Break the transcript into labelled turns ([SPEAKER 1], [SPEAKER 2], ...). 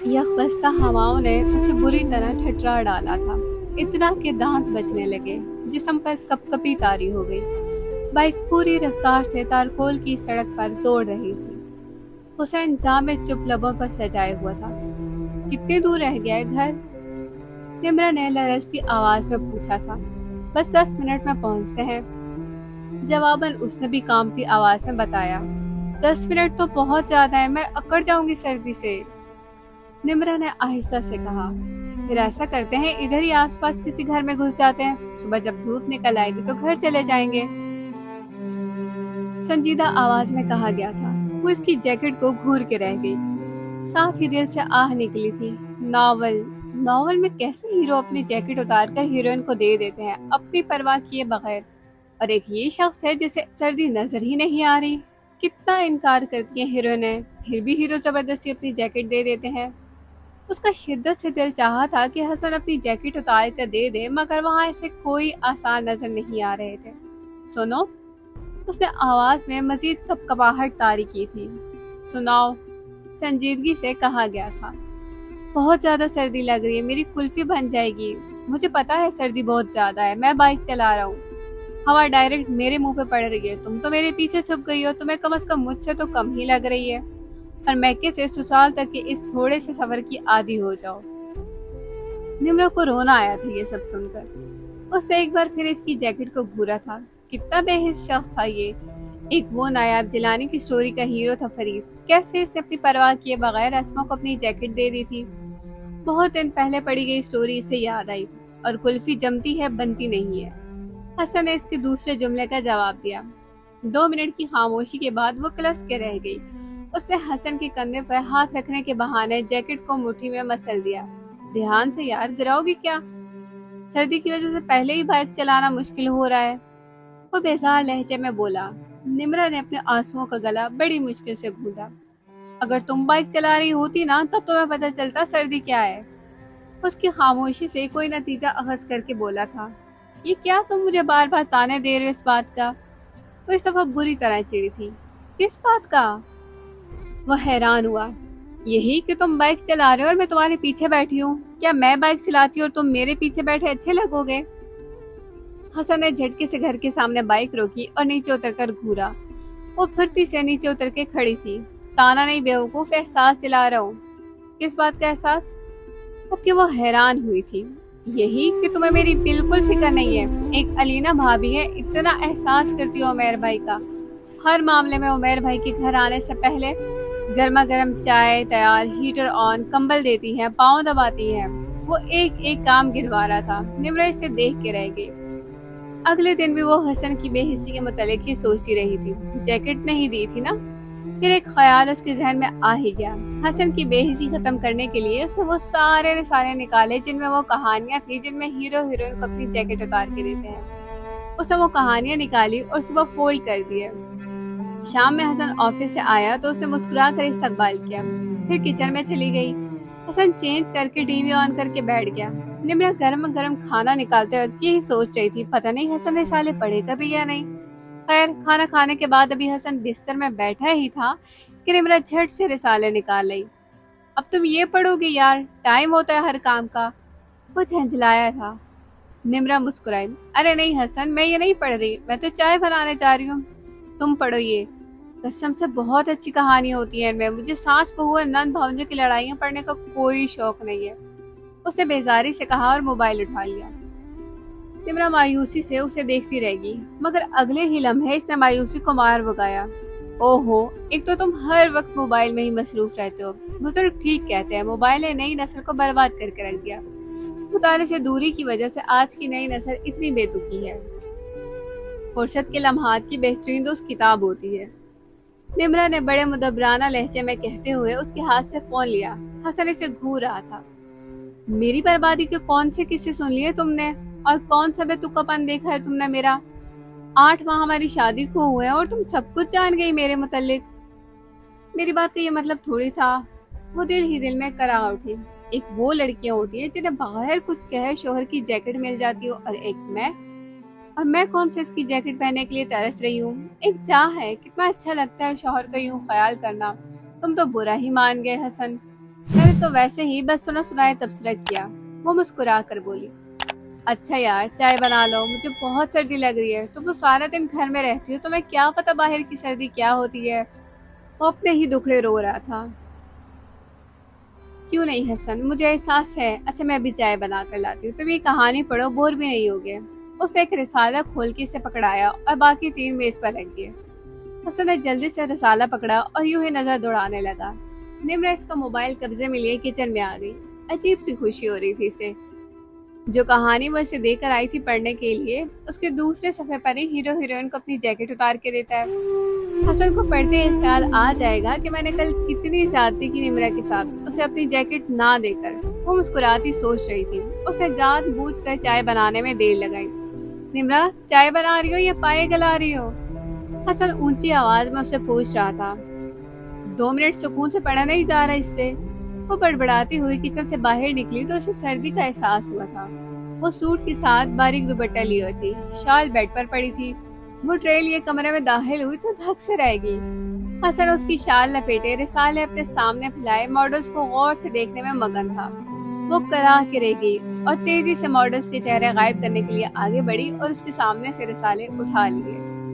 [SPEAKER 1] यकबस्ता हवाओं ने उसे बुरी तरह ठठरा डाला था, इतना कि दांत बजने लगे। जिस्म पर कपकपी तारी हो गई। बाइक पूरी रफ्तार से तारकोल की सड़क पर दौड़ रही थी। हुसैन जामे चुप लबों पर सजाए हुआ था। कितनी दूर रह गया है घर? निम्रा ने लरजती आवाज में पूछा था। बस 10 मिनट में पहुंचते हैं, जवाबन उसने भी कांपती आवाज में बताया। 10 मिनट तो बहुत ज्यादा है, मैं अकड़ जाऊंगी सर्दी से। निम्रा ने आहिस्ता से कहा। फिर ऐसा करते हैं, इधर ही आसपास किसी घर में घुस जाते हैं, सुबह जब धूप निकल आएगी तो घर चले जाएंगे। संजीदा आवाज में कहा गया था। वो इसकी जैकेट को घूर के रह गई। साथ ही दिल से आह निकली थी। नॉवल नॉवल में कैसे हीरो अपनी जैकेट उतार कर हीरोइन को दे देते हैं, अपनी परवाह किए बगैर। और एक ये शख्स है जिसे सर्दी नजर ही नहीं आ रही। कितना इनकार करती है हीरोइनें, फिर भी हीरो जबरदस्ती अपनी जैकेट दे देते हैं। उसका शिद्दत से दिल चाहा था कि हसन अपनी जैकेट उतार कर दे दे, मगर वहां ऐसे कोई आसार नजर नहीं आ रहे थे। सुनो, उसने आवाज में मजीद कपकपाहट तारी की थी। सुनाओ, संजीदगी से कहा गया था। बहुत ज्यादा सर्दी लग रही है, मेरी कुल्फी बन जाएगी। मुझे पता है सर्दी बहुत ज्यादा है, मैं बाइक चला रहा हूँ। हवा डायरेक्ट मेरे मुंह पे पड़ रही है, तुम तो मेरे पीछे छुप गई हो, तुम्हें कम से कम मुझसे तो कम ही लग रही है। और मैके से ससुराल तक के इस थोड़े से सफर की आदी हो जाओ। निम्रा को रोना आया था ये सब सुनकर। उसने एक बार फिर इसकी जैकेट को घूरा था। कितना बेहिस शख्स था ये। एक वो नायाब जिलानी की स्टोरी का हीरो था फरीद। कैसे इसने अपनी परवाह किए बगैर असमा को अपनी जैकेट दे दी थी। बहुत दिन पहले पढ़ी गई स्टोरी इसे याद आई। और कुल्फी जमती है बनती नहीं है। हसन ने इसके दूसरे जुमले का जवाब दिया। 2 मिनट की खामोशी के बाद वो कलस के रह गई। उसने हसन के कंधे पर हाथ रखने के बहाने जैकेट को मुट्ठी में मसल दिया। ध्यान से यार, गिराओगी क्या? सर्दी की वजह से पहले ही बाइक चलाना मुश्किल हो रहा है, वो बेजार लहजे में बोला। निम्रा ने अपने आंसुओं का गला बड़ी मुश्किल से घूंटा। अगर तुम बाइक चला रही होती ना, तब तुम्हें पता चलता सर्दी क्या है। उसकी खामोशी से कोई नतीजा अखज़ करके बोला था। ये क्या तुम मुझे बार बार ताने दे रहे हो इस बात का? वो इस दफा बुरी तरह चिढ़ी थी। किस बात का? वह हैरान हुआ। यही कि तुम बाइक चला रहे हो और मैं तुम्हारे पीछे बैठी हूँ। क्या मैं बाइक चलाती और तुम मेरे पीछे बैठे अच्छे लगोगे? हसन ने झटके से घर के सामने बाइक रोकी और नीचे उतरकर घूरा। वो फुर्ती से नीचे उतर के खड़ी थी। ताना नहीं बेवकूफ, एहसास दिला रहा हूँ। किस बात का एहसास? जबकि वो हैरान हुई थी। यही कि तुम्हें मेरी बिल्कुल फिक्र नहीं है। एक अलीना भाभी है, इतना एहसास करती हो उमैर भाई का। हर मामले में उमैर भाई के घर आने से पहले गर्मा गर्म चाय तैयार, हीटर ऑन, कंबल देती है, पाँव दबाती है। वो एक एक काम गिनवा रहा था। निम्रा इसे देख के रह गई। अगले दिन भी वो हसन की बेहिसी के मुतालिक ही सोचती रही थी। जैकेट नहीं दी थी ना? फिर एक ख्याल उसके जहन में आ ही गया। हसन की बेहिसी खत्म करने के लिए उसने वो सारे रिसाले निकाले जिनमें वो कहानियां थी जिनमें हीरो हीरोइन को अपनी जैकेट उतार के देते हैं। उसने वो कहानियां निकाली और सुबह फोल्ड कर दिए। शाम में हसन ऑफिस से आया तो उसने मुस्कुरा कर इस्तकबाल किया। फिर किचन में चली गई। हसन चेंज करके टीवी ऑन करके बैठ गया। निम्रा गर्म गर्म खाना निकालते वक्त यही सोच रही थी, पता नहीं हसन रिसाले पढ़ेगा भी या नहीं। खैर, खाना खाने के बाद अभी हसन बिस्तर में बैठा ही था कि निम्रा झट से रिसाले निकाल ली। अब तुम ये पढ़ोगी यार, टाइम होता है हर काम का। वो झंझलाया था। निम्रा मुस्कुराई। अरे नहीं हसन, मैं ये नहीं पढ़ रही, मैं तो चाय बनाने जा रही हूँ। तुम पढ़ो ये। कसम से बहुत अच्छी कहानी होती है इनमें। मुझे सास बहू और नंद भावजों की लड़ाइयाँ पढ़ने का कोई शौक नहीं है। उसने बेजारी से कहा और मोबाइल उठा लिया। निम्रा मायूसी से उसे देखती रहेगी, मगर अगले ही लम्हे इसने मायूसी को मार भगाया। ओहो, एक तो तुम हर वक्त मोबाइल में ही मसरूफ रहते हो। बुजुर्ग ठीक कहते हैं, मोबाइल ने नई नस्ल को बर्बाद करके रख दिया। मुताले से दूरी की वजह से आज की नई नस्ल इतनी बेतुकी है। फुर्सत के लम्हात की बेहतरीन दोस्त किताब होती है। निम्रा ने बड़े मुदब्बराना लहजे में कहते हुए उसके हाथ से फोन लिया। हसन इसे घूर रहा था। मेरी बर्बादी के कौन से किस्से सुन लिए तुमने, और कौन सा बेतुकापन देखा है तुमने मेरा? 8 माह हमारी शादी को हुए और तुम सब कुछ जान गई मेरे मुतालिक। मेरी बात का ये मतलब थोड़ी था। वो दिल ही दिल में करा उठी। एक वो लड़कियां होती है जिन्हें बाहर कुछ कहे शोहर की जैकेट मिल जाती हो, और एक मैं। और मैं कौन से इसकी जैकेट पहनने के लिए तरस रही हूँ। एक चाह है, कितना अच्छा लगता है शोहर का यूं ख्याल करना। तुम तो बुरा ही मान गए हसन। मैंने تو वैसे ही बस सुना सुनाए तबसरा किया। वो मुस्कुरा कर बोली, अच्छा यार चाय बना लो, मुझे बहुत सर्दी लग रही है। तुम तो सारा दिन घर में रहती हो, तुम्हें क्या पता बाहर की सर्दी क्या होती है। वो अपने ही दुखड़े रो रहा था। क्यों नहीं हसन, मुझे एहसास है। अच्छा मैं अभी चाय बना कर लाती हूँ, तुम ये कहानी पढ़ो, बोर भी नहीं होगे। उसने एक रिसाला खोल के इसे पकड़ाया और बाकी 3 मेज पर रख दिए। हसन ने जल्दी से रिसाला पकड़ा और यूं ही नजर दौड़ाने लगा। निम्रा इसका मोबाइल कब्जे में लिए किचन में आ गई। अजीब सी खुशी हो रही थी इसे। जो कहानी वो इसे देकर आई थी पढ़ने के लिए, उसके दूसरे सफे पर ही हीरो हीरोइन को अपनी जैकेट उतार के देता है। हसन को पढ़ते ही ख्याल आ जाएगा कि मैंने कल कितनी ज्यादती की निम्रा के साथ, उसे अपनी जैकेट ना देकर। वो मुस्कुराती सोच रही थी। उसने जानबूझकर चाय बनाने में देर लगाई। निम्रा चाय बना रही हो या पाए गला रही हो? हसन ऊंची आवाज में उससे पूछ रहा था। 2 मिनट सुकून से पढ़ा नहीं जा रहा इससे। वो बड़बड़ाती हुई किचन से बाहर निकली तो उसे सर्दी का एहसास हुआ था। वो सूट के साथ बारीक दुपट्टा लिए हुई थी, शाल बेड पर पड़ी थी। वो ट्रे लिए कमरे में दाखिल हुई तो धक से रह गई। हसन उसकी शाल लपेटे रिसाले अपने सामने फैलाए मॉडल्स को गौर से देखने में मगन था। वो कराह के रह गई और तेजी से मॉडल्स के चेहरे गायब करने के लिए आगे बढ़ी और उसके सामने से रिसाले उठा लिए।